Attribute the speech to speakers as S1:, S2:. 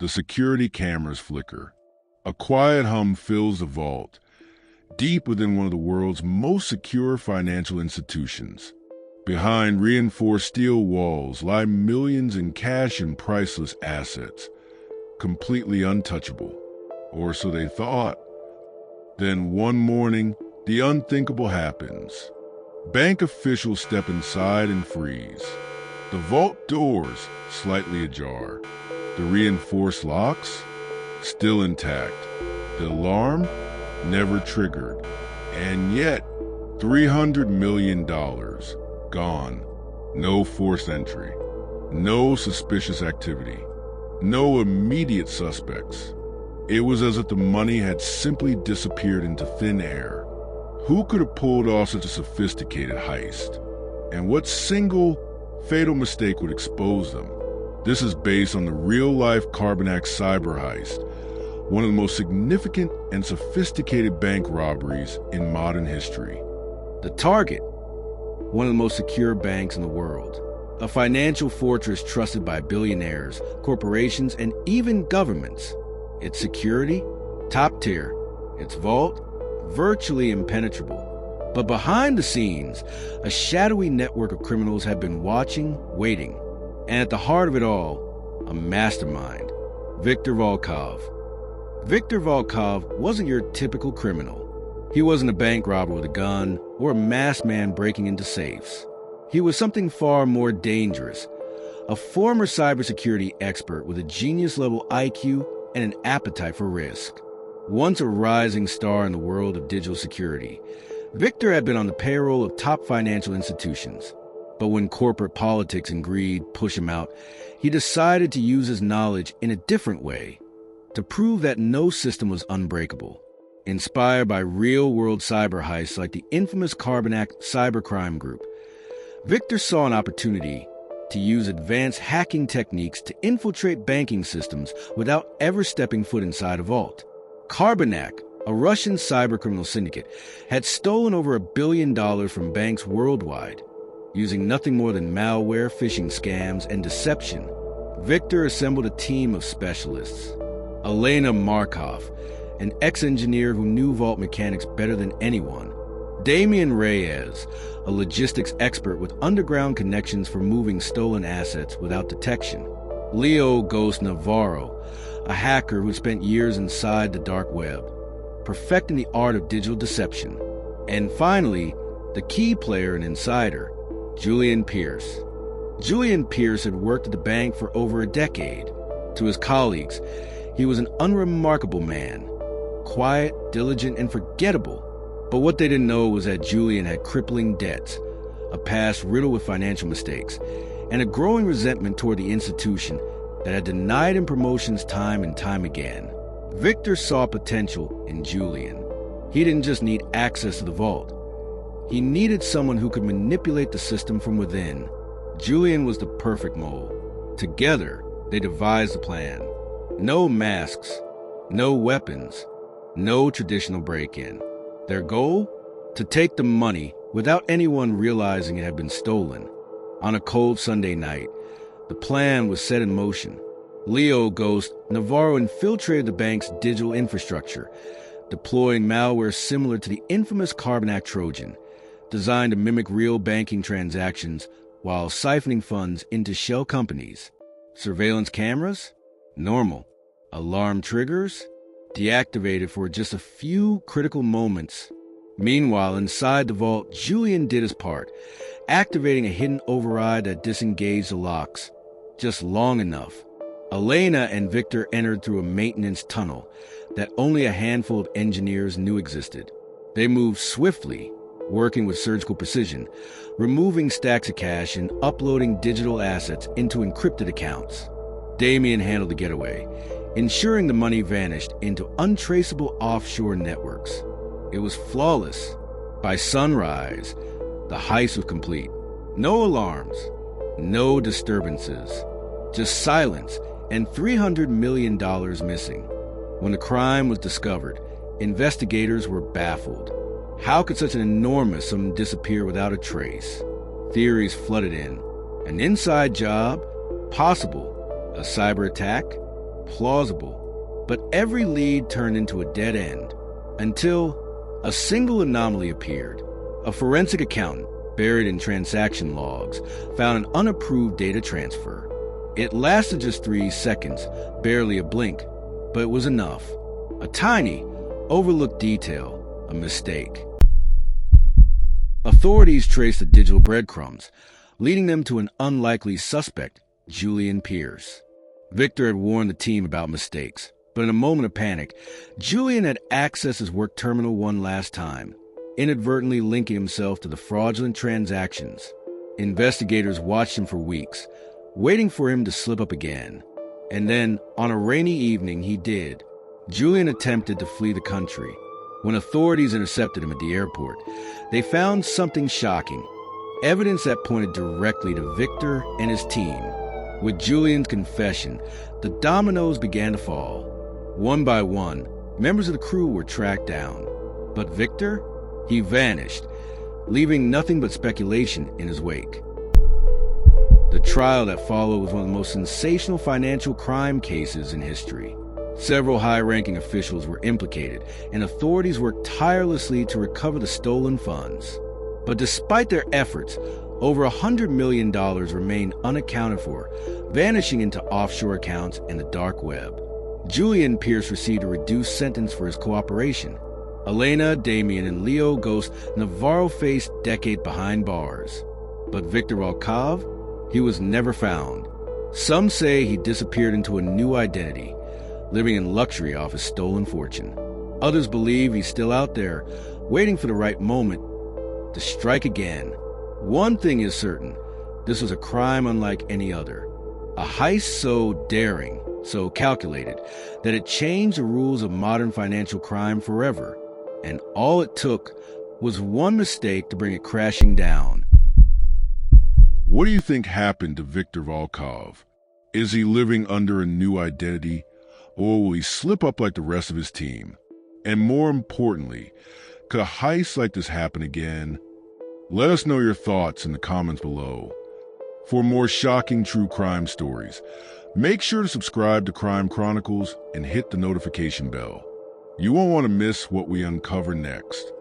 S1: The security cameras flicker. A quiet hum fills the vault, deep within one of the world's most secure financial institutions. Behind reinforced steel walls lie millions in cash and priceless assets, completely untouchable. Or so they thought. Then one morning, the unthinkable happens. Bank officials step inside and freeze. The vault doors slightly ajar. The reinforced locks still intact. The alarm never triggered. And yet, $300 million gone. No forced entry. No suspicious activity. No immediate suspects. It was as if the money had simply disappeared into thin air. Who could have pulled off such a sophisticated heist? And what single fatal mistake would expose them? This is based on the real-life Carbanak cyber heist, one of the most significant and sophisticated bank robberies in modern history.
S2: The target, one of the most secure banks in the world, a financial fortress trusted by billionaires, corporations, and even governments. Its security, top tier. Its vault, virtually impenetrable. But behind the scenes, a shadowy network of criminals had been watching, waiting. And at the heart of it all, a mastermind, Viktor Volkov. Viktor Volkov wasn't your typical criminal. He wasn't a bank robber with a gun or a masked man breaking into safes. He was something far more dangerous, a former cybersecurity expert with a genius-level IQ and an appetite for risk. Once a rising star in the world of digital security, Viktor had been on the payroll of top financial institutions. But when corporate politics and greed pushed him out, he decided to use his knowledge in a different way, to prove that no system was unbreakable. Inspired by real-world cyber heists like the infamous Carbanak cybercrime group, Viktor saw an opportunity to use advanced hacking techniques to infiltrate banking systems without ever stepping foot inside a vault. Carbanak, a Russian cybercriminal syndicate, had stolen over $1 billion from banks worldwide, using nothing more than malware, phishing scams, and deception. Viktor assembled a team of specialists. Elena Markov, an ex-engineer who knew vault mechanics better than anyone. Damian Reyes, a logistics expert with underground connections for moving stolen assets without detection. Leo Ghost Navarro, a hacker who spent years inside the dark web, perfecting the art of digital deception. And finally, the key player and insider, Julian Pierce. Julian Pierce had worked at the bank for over a decade. To his colleagues, he was an unremarkable man, quiet, diligent, and forgettable. But what they didn't know was that Julian had crippling debts, a past riddled with financial mistakes, and a growing resentment toward the institution that had denied him promotions time and time again. Viktor saw potential in Julian. He didn't just need access to the vault. He needed someone who could manipulate the system from within. Julian was the perfect mold. Together, they devised a plan. No masks, no weapons, no traditional break-in. Their goal? To take the money without anyone realizing it had been stolen. On a cold Sunday night, the plan was set in motion. Leo Ghost Navarro infiltrated the bank's digital infrastructure, deploying malware similar to the infamous Carbanak Trojan, designed to mimic real banking transactions while siphoning funds into shell companies. Surveillance cameras? Normal. Alarm triggers? Deactivated for just a few critical moments. Meanwhile, inside the vault, Julian did his part, activating a hidden override that disengaged the locks, just long enough. Elena and Viktor entered through a maintenance tunnel that only a handful of engineers knew existed. They moved swiftly, working with surgical precision, removing stacks of cash and uploading digital assets into encrypted accounts. Damian handled the getaway, ensuring the money vanished into untraceable offshore networks. It was flawless. By sunrise, the heist was complete. No alarms, no disturbances, just silence and $300 million missing. When the crime was discovered, investigators were baffled. How could such an enormous sum disappear without a trace? Theories flooded in. An inside job? Possible. A cyber attack? plausible, but every lead turned into a dead end until a single anomaly appeared. A forensic accountant, buried in transaction logs, found an unapproved data transfer. It lasted just 3 seconds, barely a blink, but it was enough. A tiny, overlooked detail, a mistake. Authorities traced the digital breadcrumbs, leading them to an unlikely suspect, Julian Pierce. Viktor had warned the team about mistakes, but in a moment of panic, Julian had accessed his work terminal one last time, inadvertently linking himself to the fraudulent transactions. Investigators watched him for weeks, waiting for him to slip up again. And then, on a rainy evening, he did. Julian attempted to flee the country. When authorities intercepted him at the airport, they found something shocking, evidence that pointed directly to Viktor and his team. With Julian's confession, the dominoes began to fall. One by one, members of the crew were tracked down. But Viktor? He vanished, leaving nothing but speculation in his wake. The trial that followed was one of the most sensational financial crime cases in history. Several high-ranking officials were implicated, and authorities worked tirelessly to recover the stolen funds. But despite their efforts, over $100 million remained unaccounted for, vanishing into offshore accounts and the dark web. Julian Pierce received a reduced sentence for his cooperation. Elena, Damien, and Leo Ghost Navarro faced decades behind bars. But Viktor Volkov, he was never found. Some say he disappeared into a new identity, living in luxury off his stolen fortune. Others believe he's still out there, waiting for the right moment to strike again. One thing is certain, this was a crime unlike any other. A heist so daring, so calculated, that it changed the rules of modern financial crime forever. And all it took was one mistake to bring it crashing down.
S1: What do you think happened to Viktor Volkov? Is he living under a new identity, or will he slip up like the rest of his team? And more importantly, could a heist like this happen again? Let us know your thoughts in the comments below. For more shocking true crime stories, make sure to subscribe to Crime Chronicles and hit the notification bell. You won't want to miss what we uncover next.